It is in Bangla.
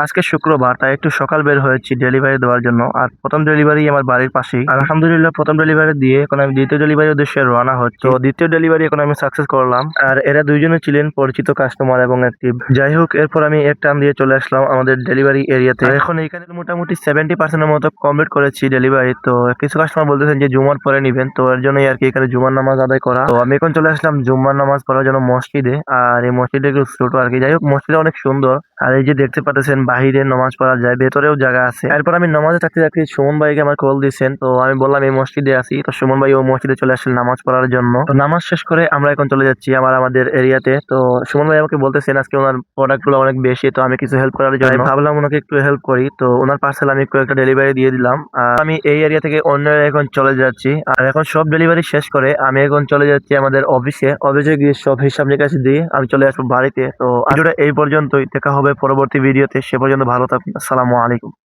আজকে শুক্রবার, তাই একটু সকাল বের হয়েছি ডেলিভারি দেওয়ার জন্য। আর প্রথম ডেলিভারি আমার বাড়ির পাশেই। আর আলহামদুলিল্লাহ প্রথম ডেলিভারি দিয়ে এখন আমি দ্বিতীয় ডেলিভারির উদ্দেশ্যে রওনা হচ্ছি। তো দ্বিতীয় ডেলিভারি এখন আমি সাকসেস করলাম। আর এরা দুইজনে ছিলেন পরিচিত কাস্টমার এবং অ্যাক্টিভ। যাই হোক, এরপর আমি এক টান দিয়ে চলে আসলাম আমাদের ডেলিভারি এরিয়াতে। এখন এখানে মোটামুটি 70% মতো কমপ্লিট করেছি ডেলিভারি। তো কিছু কাস্টমার বলতেছেন যে জুমার পরে নিবেন, তো এর জন্যই আর কি এখানে জুমার নামাজ আদায় করা। তো আমি এখন চলে আসলাম জুমার নামাজ পড়ার জন্য মসজিদে। আর এই মসজিদে একটু ছোট আর কি। যাই হোক, মসজিদটা অনেক সুন্দর। আর এই যে দেখতে পাচ্ছেন বাহিরে নামাজ পড়া যায়, ভেতরেও জায়গা আছে। এরপর আমি নামাজে থাকতে থাকতে সুমন ভাইকে আমার কল দিয়েছেন। তো আমি বললাম এই মসজিদে আছি। তো সুমন ভাই ও মসজিদে চলে আসলেন নামাজ পড়ার জন্য। তো নামাজ শেষ করে আমরা এখন চলে যাচ্ছি আমাদের এরিয়াতে। তো সুমন ভাই আমাকে বলতেছেন আজকে ওনার প্রোডাক্ট গুলো অনেক বেশি, তো আমি কিছু হেল্প করার জন্য ভাবলাম ওনাকে একটু হেল্প করি। তো ওনার পার্সেল আমি একটু একটা ডেলিভারি দিয়ে দিলাম। আর আমি এই এরিয়া থেকে অন্য area এখন চলে যাচ্ছি। আর এখন সব ডেলিভারি শেষ করে আমি এখন চলে যাচ্ছি আমাদের অফিসে গিয়ে সব হিসাব নিকাশ দিয়ে আমি চলে আসবো বাড়িতে। তো ভিডিওটা এই পর্যন্তই, দেখা হবে পরবর্তী ভিডিওতে। সে পর্যন্ত ভালো থাকুন। আসসালামু আলাইকুম।